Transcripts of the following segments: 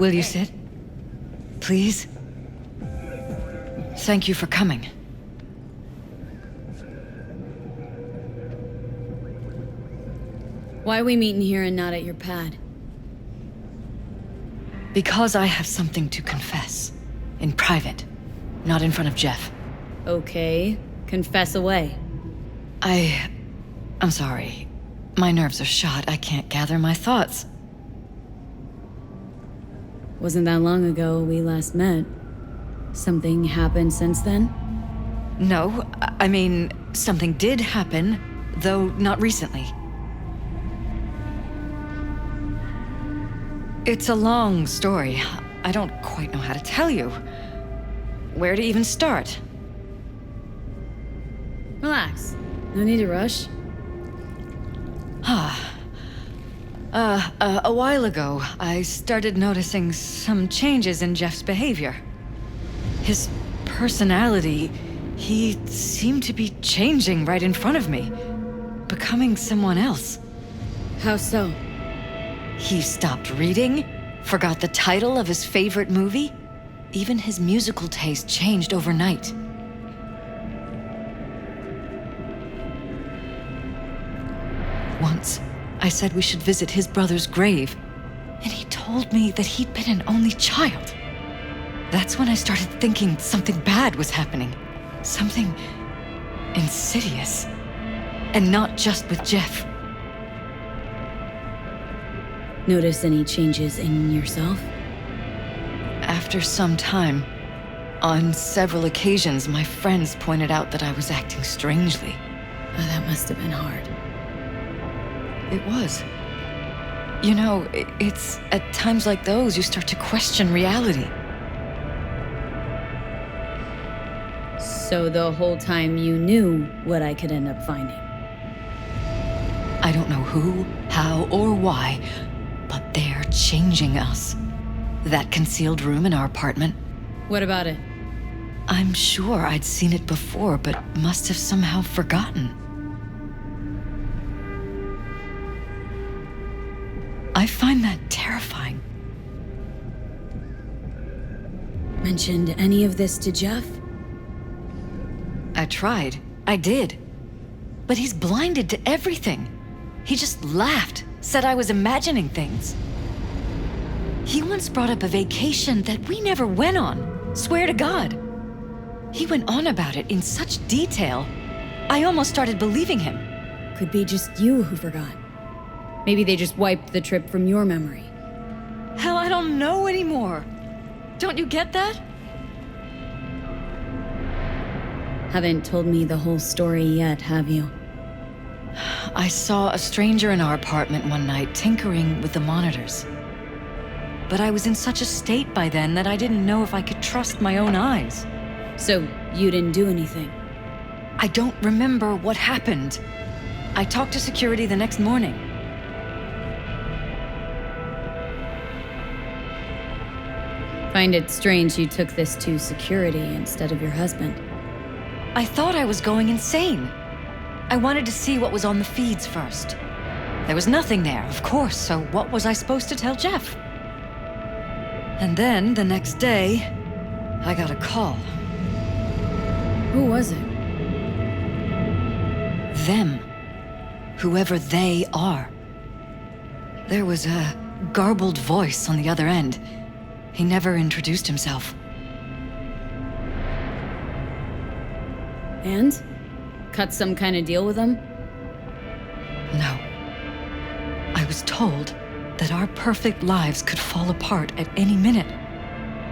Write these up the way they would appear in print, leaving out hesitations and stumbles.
Will you sit? Please? Thank you for coming. Why are we meeting here and not at your pad? Because I have something to confess. In private. Not in front of Jeff. Okay, confess away. I'm sorry. My nerves are shot. I can't gather my thoughts. Wasn't that long ago we last met. Something happened since then? No, I mean, something did happen, though not recently. It's a long story. I don't quite know how to tell you. Where to even start? Relax. No need to rush. A while ago, I started noticing some changes in Jeff's behavior. His personality, he seemed to be changing right in front of me, becoming someone else. How so? He stopped reading, forgot the title of his favorite movie. Even his musical taste changed overnight. Once, I said we should visit his brother's grave, and he told me that he'd been an only child. That's when I started thinking something bad was happening. Something insidious. And not just with Jeff. Notice any changes in yourself? After some time, on several occasions, my friends pointed out that I was acting strangely. Oh, that must have been hard. It was. You know, it's at times like those you start to question reality. So the whole time you knew what I could end up finding? I don't know who, how, or why, but they're changing us. That concealed room in our apartment. What about it? I'm sure I'd seen it before, but must have somehow forgotten. I find that terrifying. Mentioned any of this to Jeff? I tried. I did. But he's blinded to everything. He just laughed, said I was imagining things. He once brought up a vacation that we never went on. Swear to God. He went on about it in such detail, I almost started believing him. Could be just you who forgot. Maybe they just wiped the trip from your memory. Hell, I don't know anymore. Don't you get that? Haven't told me the whole story yet, have you? I saw a stranger in our apartment one night tinkering with the monitors. But I was in such a state by then that I didn't know if I could trust my own eyes. So you didn't do anything? I don't remember what happened. I talked to security the next morning. Find it strange you took this to security instead of your husband. I thought I was going insane. I wanted to see what was on the feeds first. There was nothing there, of course, so what was I supposed to tell Jeff? And then, the next day, I got a call. Who was it? Them. Whoever they are. There was a garbled voice on the other end. He never introduced himself. And? Cut some kind of deal with them? No. I was told that our perfect lives could fall apart at any minute.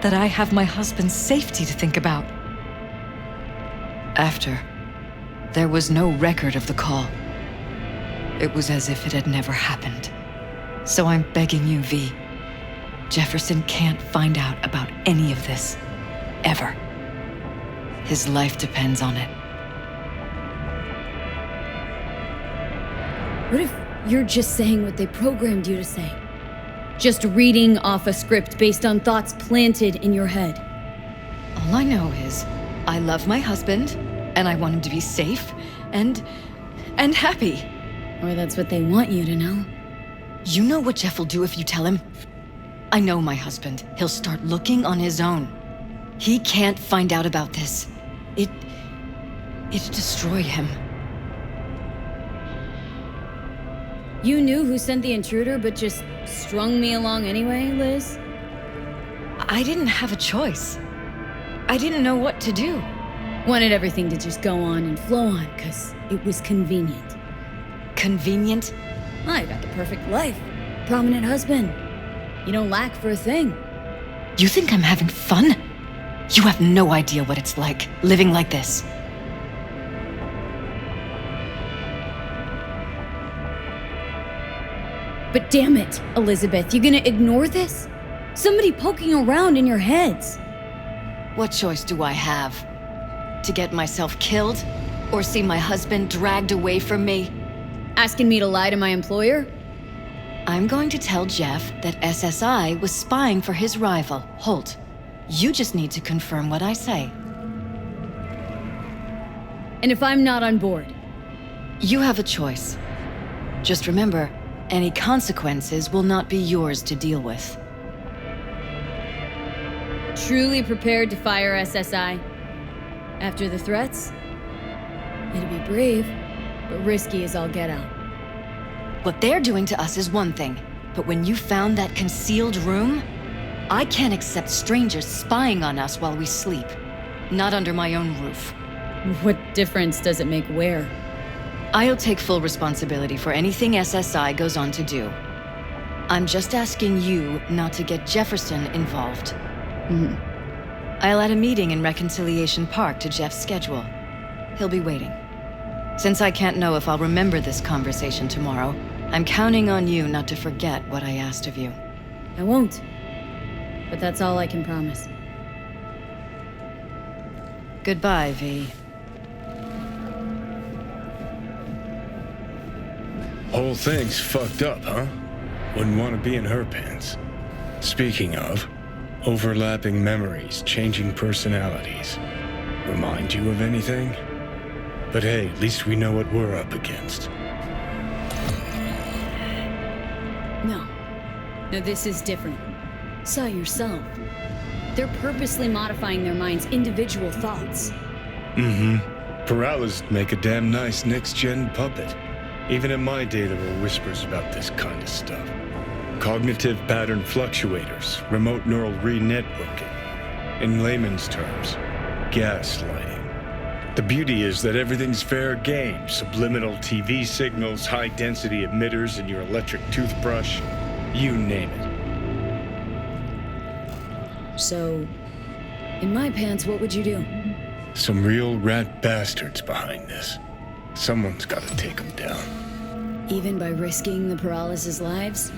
That I have my husband's safety to think about. After, there was no record of the call. It was as if it had never happened. So I'm begging you, V. Jefferson can't find out about any of this. Ever. His life depends on it. What if you're just saying what they programmed you to say? Just reading off a script based on thoughts planted in your head? All I know is, I love my husband, and I want him to be safe, and happy. Or that's what they want you to know. You know what Jeff will do if you tell him? I know my husband. He'll start looking on his own. He can't find out about this. It'd destroy him. You knew who sent the intruder, but just strung me along anyway, Liz? I didn't have a choice. I didn't know what to do. Wanted everything to just go on and flow on, because it was convenient. Convenient? I got the perfect life. Prominent husband. You don't lack for a thing. You think I'm having fun? You have no idea what it's like, living like this. But damn it, Elizabeth, you gonna ignore this? Somebody poking around in your heads. What choice do I have? To get myself killed? Or see my husband dragged away from me? Asking me to lie to my employer? I'm going to tell Jeff that SSI was spying for his rival, Holt. You just need to confirm what I say. And if I'm not on board? You have a choice. Just remember, any consequences will not be yours to deal with. Truly prepared to fire SSI? After the threats? It'd be brave, but risky as all get out. What they're doing to us is one thing, but when you found that concealed room, I can't accept strangers spying on us while we sleep. Not under my own roof. What difference does it make where? I'll take full responsibility for anything SSI goes on to do. I'm just asking you not to get Jefferson involved. I'll add a meeting in Reconciliation Park to Jeff's schedule. He'll be waiting. Since I can't know if I'll remember this conversation tomorrow, I'm counting on you not to forget what I asked of you. I won't. But that's all I can promise. Goodbye, V. Whole thing's fucked up, huh? Wouldn't want to be in her pants. Speaking of, overlapping memories, changing personalities. Remind you of anything? But hey, at least we know what we're up against. No. No, this is different. Saw yourself. They're purposely modifying their mind's individual thoughts. Paralyzed make a damn nice next-gen puppet. Even in my day, there were whispers about this kind of stuff. Cognitive pattern fluctuators, remote neural re-networking. In layman's terms, gaslighting. The beauty is that everything's fair game. Subliminal TV signals, high-density emitters in your electric toothbrush. You name it. So, in my pants, what would you do? Some real rat bastards behind this. Someone's gotta take them down. Even by risking the paralysis' lives?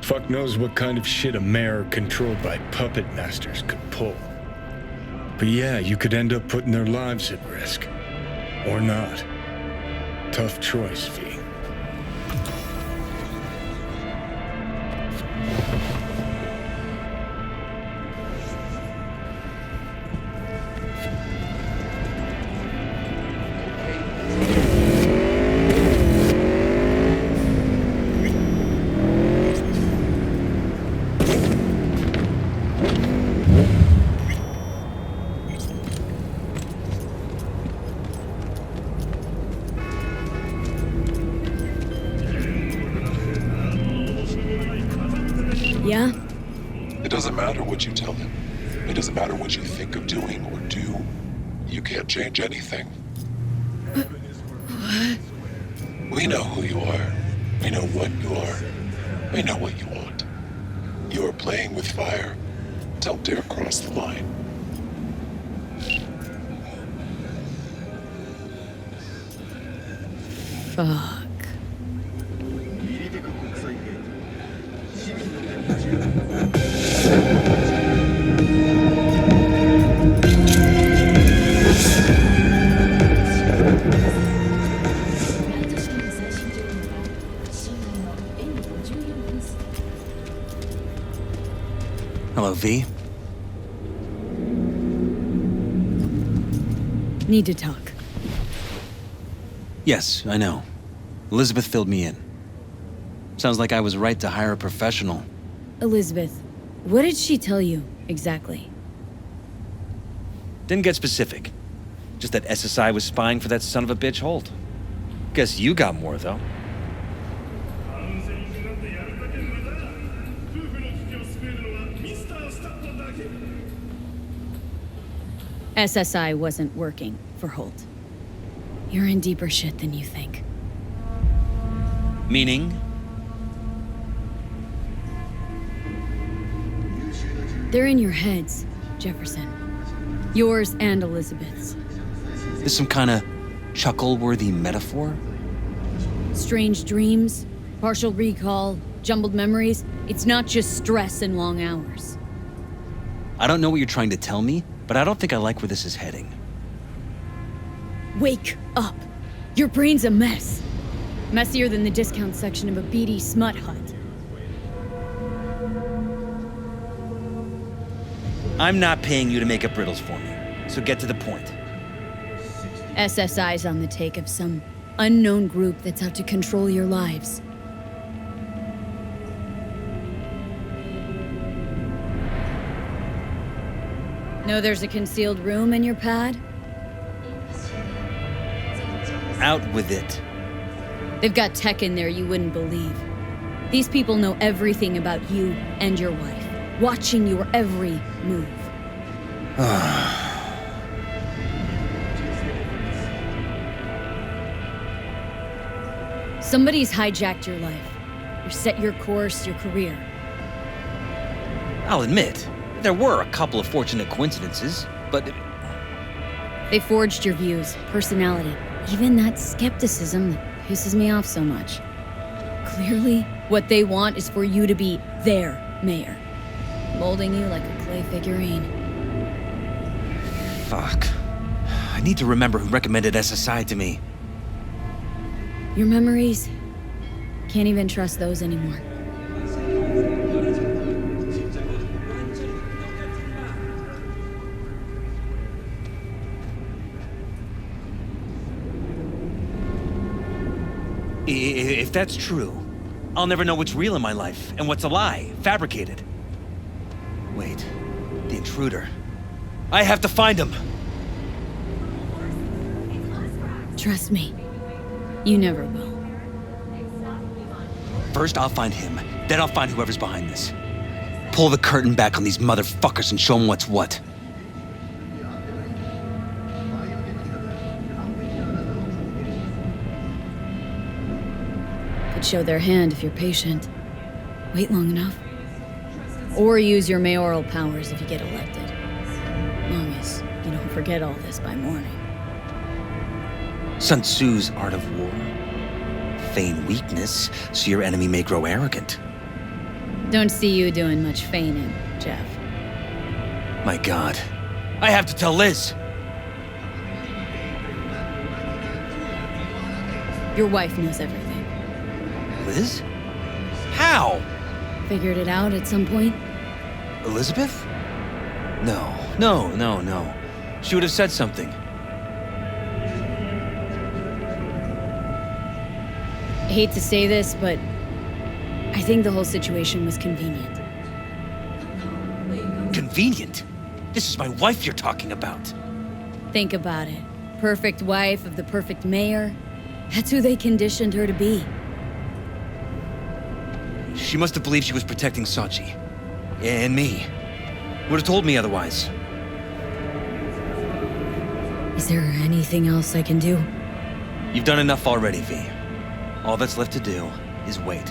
Fuck knows what kind of shit a mayor controlled by puppet masters could pull. But yeah, you could end up putting their lives at risk. Or not. Tough choice, V. Yeah? It doesn't matter what you tell him. It doesn't matter what you think of doing or do. You can't change anything. What? We know who you are. We know what you are. We know what you want. You are playing with fire. Don't dare cross the line. Fuck. Hello, V. Need to talk. Yes, I know. Elizabeth filled me in. Sounds like I was right to hire a professional. Elizabeth, What did she tell you, exactly? Didn't get specific. Just that SSI was spying for that son of a bitch Holt. Guess you got more, though. SSI wasn't working for Holt. You're in deeper shit than you think. Meaning? They're in your heads, Jefferson. Yours and Elizabeth's. Is some kind of chuckle-worthy metaphor? Strange dreams, partial recall, jumbled memories. It's not just stress and long hours. I don't know what you're trying to tell me, but I don't think I like where this is heading. Wake up! Your brain's a mess. Messier than the discount section of a beady smut hut. I'm not paying you to make up riddles for me, so get to the point. SSI's on the take of some unknown group that's out to control your lives. Know there's a concealed room in your pad? Out with it. They've got tech in there you wouldn't believe. These people know everything about you and your wife, watching your every move. Somebody's hijacked your life. Or set your course, your career. I'll admit, there were a couple of fortunate coincidences, but... They forged your views, personality, even that skepticism that pisses me off so much. Clearly, what they want is for you to be their mayor, molding you like a clay figurine. Fuck. I need to remember who recommended SSI to me. Your memories, can't even trust those anymore. If that's true, I'll never know what's real in my life and what's a lie, fabricated. Wait, the intruder. I have to find him! Trust me, you never will. First, I'll find him. Then I'll find whoever's behind this. Pull the curtain back on these motherfuckers and show them what's what. Could show their hand if you're patient. Wait long enough. Or use your mayoral powers if you get elected. Long as you don't forget all this by morning. Sun Tzu's art of war. Feign weakness, so your enemy may grow arrogant. Don't see you doing much feigning, Jeff. My God. I have to tell Liz! Your wife knows everything. Liz? How? Figured it out at some point? Elizabeth? No. She would have said something. I hate to say this, but I think the whole situation was convenient. Convenient? This is my wife you're talking about. Think about it. Perfect wife of the perfect mayor. That's who they conditioned her to be. She must have believed she was protecting Sachi. And me. Would have told me otherwise. Is there anything else I can do? You've done enough already, V. All that's left to do is wait.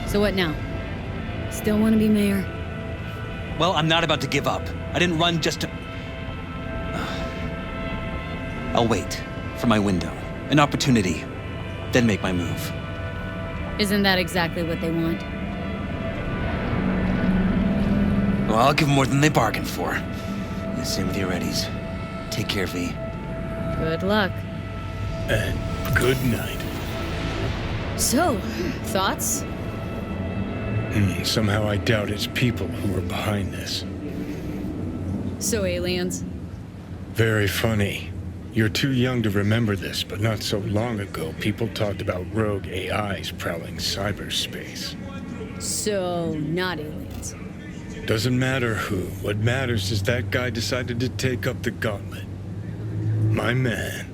So what now? Still want to be mayor? Well, I'm not about to give up. I didn't run just to... I'll wait for my window, an opportunity, then make my move. Isn't that exactly what they want? Well, I'll give them more than they bargained for. And same with your Eddies. Take care, V. Good luck. And good night. So, thoughts? Somehow I doubt it's people who are behind this. So aliens? Very funny. You're too young to remember this, but not so long ago, people talked about rogue AIs prowling cyberspace. So, not aliens. Doesn't matter who. What matters is that guy decided to take up the gauntlet. My man.